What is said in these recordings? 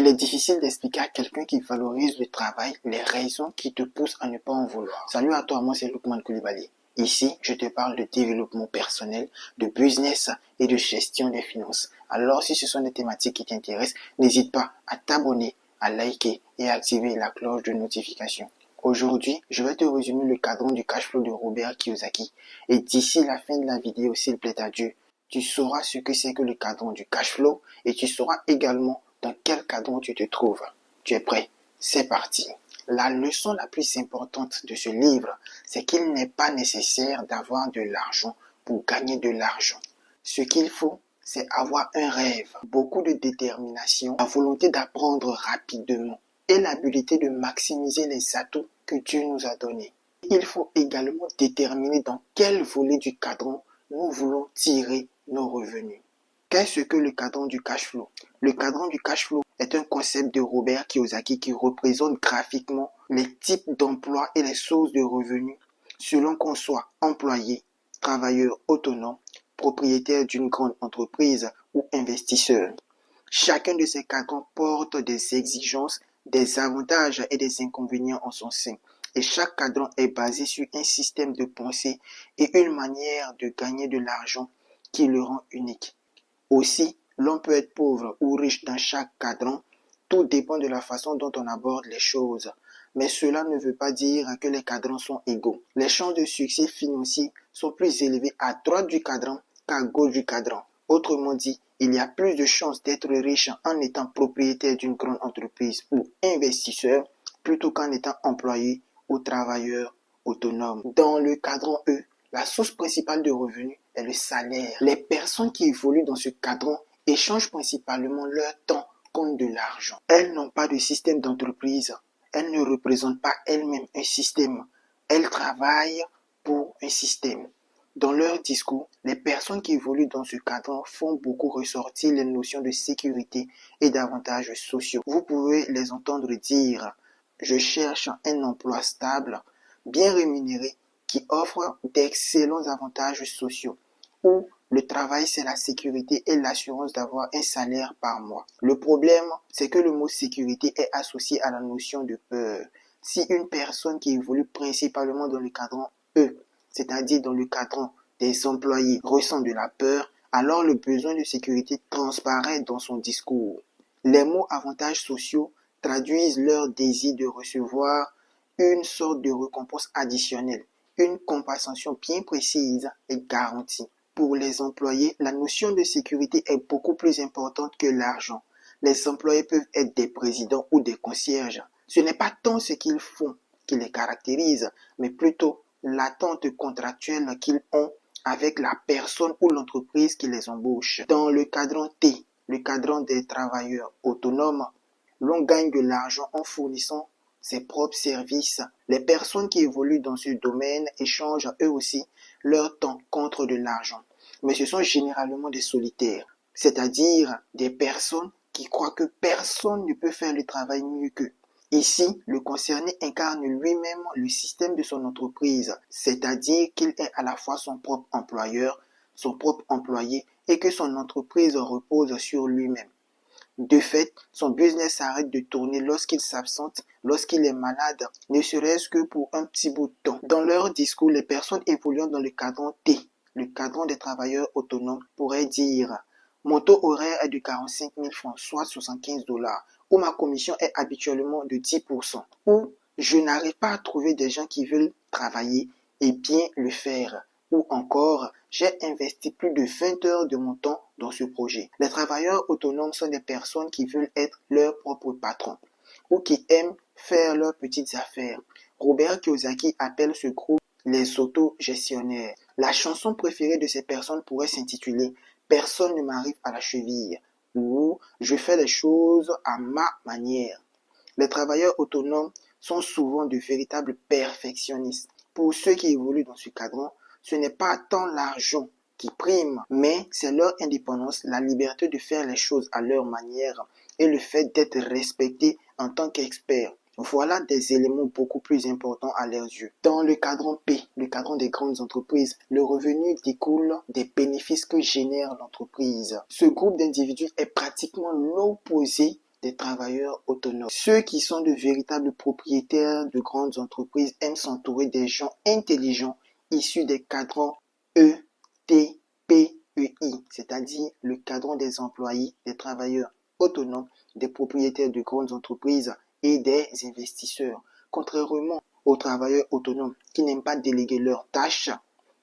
Il est difficile d'expliquer à quelqu'un qui valorise le travail les raisons qui te poussent à ne pas en vouloir. Salut à toi, moi c'est Lukman Koulibaly. Ici, je te parle de développement personnel, de business et de gestion des finances. Alors, si ce sont des thématiques qui t'intéressent, n'hésite pas à t'abonner, à liker et à activer la cloche de notification. Aujourd'hui, je vais te résumer le cadran du cash flow de Robert Kiyosaki. Et d'ici la fin de la vidéo, s'il plaît à Dieu, tu sauras ce que c'est que le cadran du cash flow et tu sauras également dans quel cadran tu te trouves. Tu es prêt? C'est parti. La leçon la plus importante de ce livre, c'est qu'il n'est pas nécessaire d'avoir de l'argent pour gagner de l'argent. Ce qu'il faut, c'est avoir un rêve, beaucoup de détermination, la volonté d'apprendre rapidement et l'habilité de maximiser les atouts que Dieu nous a donnés. Il faut également déterminer dans quel volet du cadran nous voulons tirer nos revenus. Qu'est-ce que le cadran du cash flow? Le cadran du cash flow est un concept de Robert Kiyosaki qui représente graphiquement les types d'emplois et les sources de revenus selon qu'on soit employé, travailleur autonome, propriétaire d'une grande entreprise ou investisseur. Chacun de ces cadrans porte des exigences, des avantages et des inconvénients en son sein. Et chaque cadran est basé sur un système de pensée et une manière de gagner de l'argent qui le rend unique. Aussi, l'on peut être pauvre ou riche dans chaque cadran, tout dépend de la façon dont on aborde les choses. Mais cela ne veut pas dire que les cadrans sont égaux. Les chances de succès financier sont plus élevées à droite du cadran qu'à gauche du cadran. Autrement dit, il y a plus de chances d'être riche en étant propriétaire d'une grande entreprise ou investisseur plutôt qu'en étant employé ou travailleur autonome. Dans le cadran E, la source principale de revenus est le salaire. Les personnes qui évoluent dans ce cadran échangent principalement leur temps contre de l'argent. Elles n'ont pas de système d'entreprise. Elles ne représentent pas elles-mêmes un système. Elles travaillent pour un système. Dans leur discours, les personnes qui évoluent dans ce cadran font beaucoup ressortir les notions de sécurité et d'avantages sociaux. Vous pouvez les entendre dire « Je cherche un emploi stable, bien rémunéré, qui offre d'excellents avantages sociaux » ou « Le travail, c'est la sécurité et l'assurance d'avoir un salaire par mois ». Le problème, c'est que le mot sécurité est associé à la notion de peur. Si une personne qui évolue principalement dans le cadran E, c'est-à-dire dans le cadran des employés, ressent de la peur, alors le besoin de sécurité transparaît dans son discours. Les mots avantages sociaux traduisent leur désir de recevoir une sorte de récompense additionnelle, une compensation bien précise et garantie. Pour les employés, la notion de sécurité est beaucoup plus importante que l'argent. Les employés peuvent être des présidents ou des concierges. Ce n'est pas tant ce qu'ils font qui les caractérise, mais plutôt l'attente contractuelle qu'ils ont avec la personne ou l'entreprise qui les embauche. Dans le cadran T, le cadran des travailleurs autonomes, l'on gagne de l'argent en fournissant ses propres services. Les personnes qui évoluent dans ce domaine échangent eux aussi leur temps contre de l'argent. Mais ce sont généralement des solitaires, c'est-à-dire des personnes qui croient que personne ne peut faire le travail mieux qu'eux. Ici, le concerné incarne lui-même le système de son entreprise, c'est-à-dire qu'il est à la fois son propre employeur, son propre employé et que son entreprise repose sur lui-même. De fait, son business arrête de tourner lorsqu'il s'absente, lorsqu'il est malade, ne serait-ce que pour un petit bout de temps. Dans leur discours, les personnes évoluant dans le cadran T, le cadran des travailleurs autonomes, pourraient dire « Mon taux horaire est de 45 000 francs, soit 75 $, ou ma commission est habituellement de 10%, ou je n'arrive pas à trouver des gens qui veulent travailler et bien le faire. » Ou encore, j'ai investi plus de 20 heures de mon temps dans ce projet. Les travailleurs autonomes sont des personnes qui veulent être leurs propres patrons ou qui aiment faire leurs petites affaires. Robert Kiyosaki appelle ce groupe les autogestionnaires. La chanson préférée de ces personnes pourrait s'intituler « Personne ne m'arrive à la cheville » ou « Je fais les choses à ma manière ». Les travailleurs autonomes sont souvent de véritables perfectionnistes. Pour ceux qui évoluent dans ce cadran, ce n'est pas tant l'argent qui prime, mais c'est leur indépendance, la liberté de faire les choses à leur manière et le fait d'être respecté en tant qu'expert. Voilà des éléments beaucoup plus importants à leurs yeux. Dans le cadran P, le cadran des grandes entreprises, le revenu découle des bénéfices que génère l'entreprise. Ce groupe d'individus est pratiquement l'opposé des travailleurs autonomes. Ceux qui sont de véritables propriétaires de grandes entreprises aiment s'entourer des gens intelligents issus des cadrans ETPEI, c'est-à-dire le cadran des employés, des travailleurs autonomes, des propriétaires de grandes entreprises et des investisseurs. Contrairement aux travailleurs autonomes qui n'aiment pas déléguer leurs tâches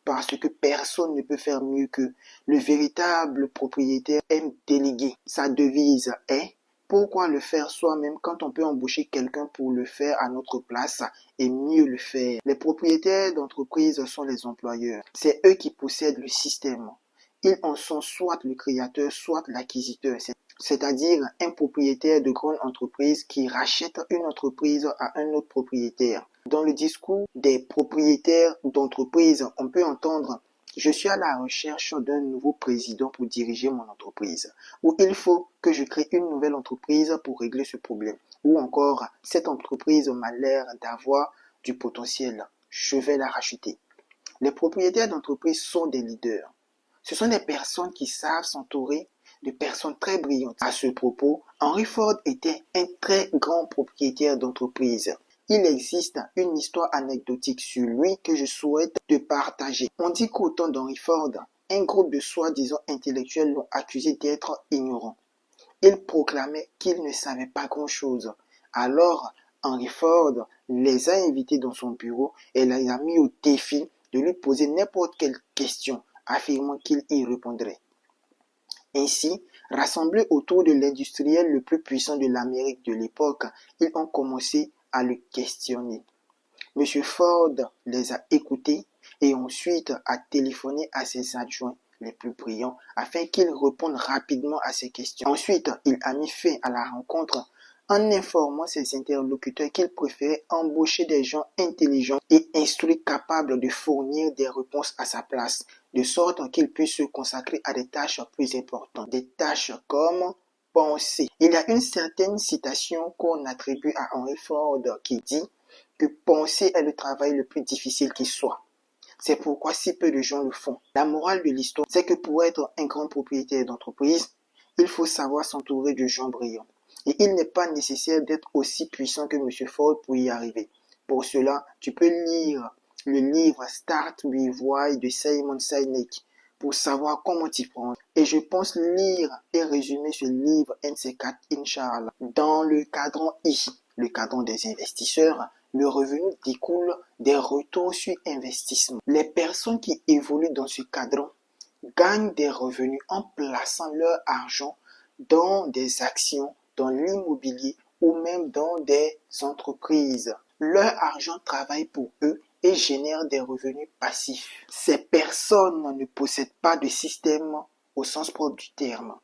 parce que personne ne peut faire mieux qu'eux, le véritable propriétaire aime déléguer. Sa devise est: pourquoi le faire soi-même quand on peut embaucher quelqu'un pour le faire à notre place et mieux le faire? Les propriétaires d'entreprise sont les employeurs. C'est eux qui possèdent le système. Ils en sont soit le créateur, soit l'acquisiteur. C'est-à-dire un propriétaire de grande entreprise qui rachète une entreprise à un autre propriétaire. Dans le discours des propriétaires d'entreprise, on peut entendre: je suis à la recherche d'un nouveau président pour diriger mon entreprise. Ou il faut que je crée une nouvelle entreprise pour régler ce problème. Ou encore, cette entreprise m'a l'air d'avoir du potentiel. Je vais la racheter. Les propriétaires d'entreprise sont des leaders. Ce sont des personnes qui savent s'entourer de personnes très brillantes. À ce propos, Henry Ford était un très grand propriétaire d'entreprise. Il existe une histoire anecdotique sur lui que je souhaite te partager. On dit qu'au temps d'Henry Ford, un groupe de soi-disant intellectuels l'ont accusé d'être ignorant. Il proclamait qu'il ne savait pas grand-chose. Alors, Henry Ford les a invités dans son bureau et les a mis au défi de lui poser n'importe quelle question, affirmant qu'il y répondrait. Ainsi, rassemblés autour de l'industriel le plus puissant de l'Amérique de l'époque, ils ont commencé à le questionner. Monsieur Ford les a écoutés et ensuite a téléphoné à ses adjoints les plus brillants afin qu'ils répondent rapidement à ces questions. Ensuite, il a mis fin à la rencontre en informant ses interlocuteurs qu'il préférait embaucher des gens intelligents et instruits capables de fournir des réponses à sa place, de sorte qu'ils puissent se consacrer à des tâches plus importantes, des tâches comme penser. Il y a une certaine citation qu'on attribue à Henry Ford qui dit que penser est le travail le plus difficile qui soit. C'est pourquoi si peu de gens le font. La morale de l'histoire, c'est que pour être un grand propriétaire d'entreprise, il faut savoir s'entourer de gens brillants. Et il n'est pas nécessaire d'être aussi puissant que M. Ford pour y arriver. Pour cela, tu peux lire le livre Start With Why de Simon Sinek pour savoir comment t'y prendre. Et je pense lire et résumer ce livre NC4 Inch'Allah. Dans le cadran I, le cadran des investisseurs, le revenu découle des retours sur investissement. Les personnes qui évoluent dans ce cadran gagnent des revenus en plaçant leur argent dans des actions, dans l'immobilier ou même dans des entreprises. Leur argent travaille pour eux et génère des revenus passifs. Ces personnes ne possèdent pas de système au sens propre du terme,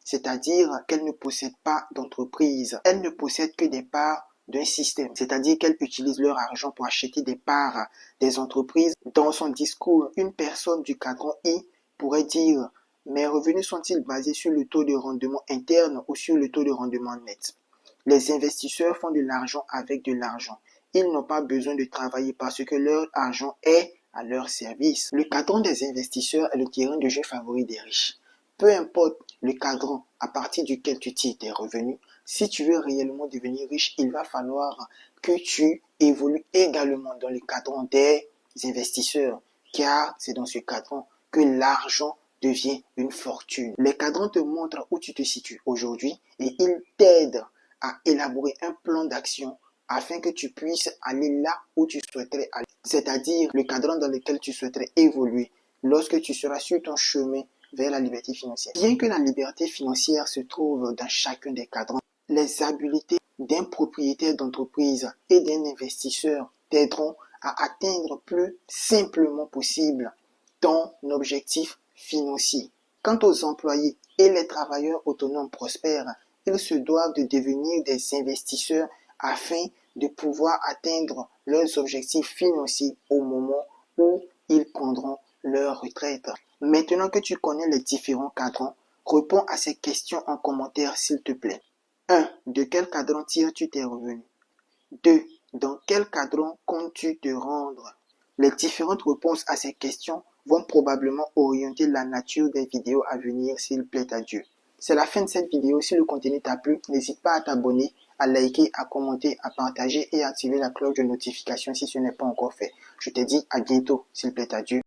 c'est-à-dire qu'elles ne possèdent pas d'entreprise. Elles ne possèdent que des parts d'un système, c'est-à-dire qu'elles utilisent leur argent pour acheter des parts des entreprises. Dans son discours, une personne du cadran I pourrait dire: mes revenus sont-ils basés sur le taux de rendement interne ou sur le taux de rendement net? Les investisseurs font de l'argent avec de l'argent. Ils n'ont pas besoin de travailler parce que leur argent est à leur service. Le cadran des investisseurs est le terrain de jeu favori des riches. Peu importe le cadran à partir duquel tu tires tes revenus, si tu veux réellement devenir riche, il va falloir que tu évolues également dans le cadran des investisseurs, car c'est dans ce cadran que l'argent devient une fortune. Les cadrans te montrent où tu te situes aujourd'hui et ils t'aident à élaborer un plan d'action afin que tu puisses aller là où tu souhaiterais aller, c'est-à-dire le cadran dans lequel tu souhaiterais évoluer lorsque tu seras sur ton chemin vers la liberté financière. Bien que la liberté financière se trouve dans chacun des cadrans, les habiletés d'un propriétaire d'entreprise et d'un investisseur t'aideront à atteindre plus simplement possible ton objectif financier. Quant aux employés et les travailleurs autonomes prospères, ils se doivent de devenir des investisseurs afin de pouvoir atteindre leurs objectifs financiers au moment où ils prendront leur retraite. Maintenant que tu connais les différents cadrans, réponds à ces questions en commentaire s'il te plaît. 1. De quel cadran tires-tu tes revenus? 2. Dans quel cadran comptes-tu te rendre? Les différentes réponses à ces questions vont probablement orienter la nature des vidéos à venir s'il plaît à Dieu. C'est la fin de cette vidéo. Si le contenu t'a plu, n'hésite pas à t'abonner, à liker, à commenter, à partager et à activer la cloche de notification si ce n'est pas encore fait. Je te dis à bientôt, s'il plaît à Dieu.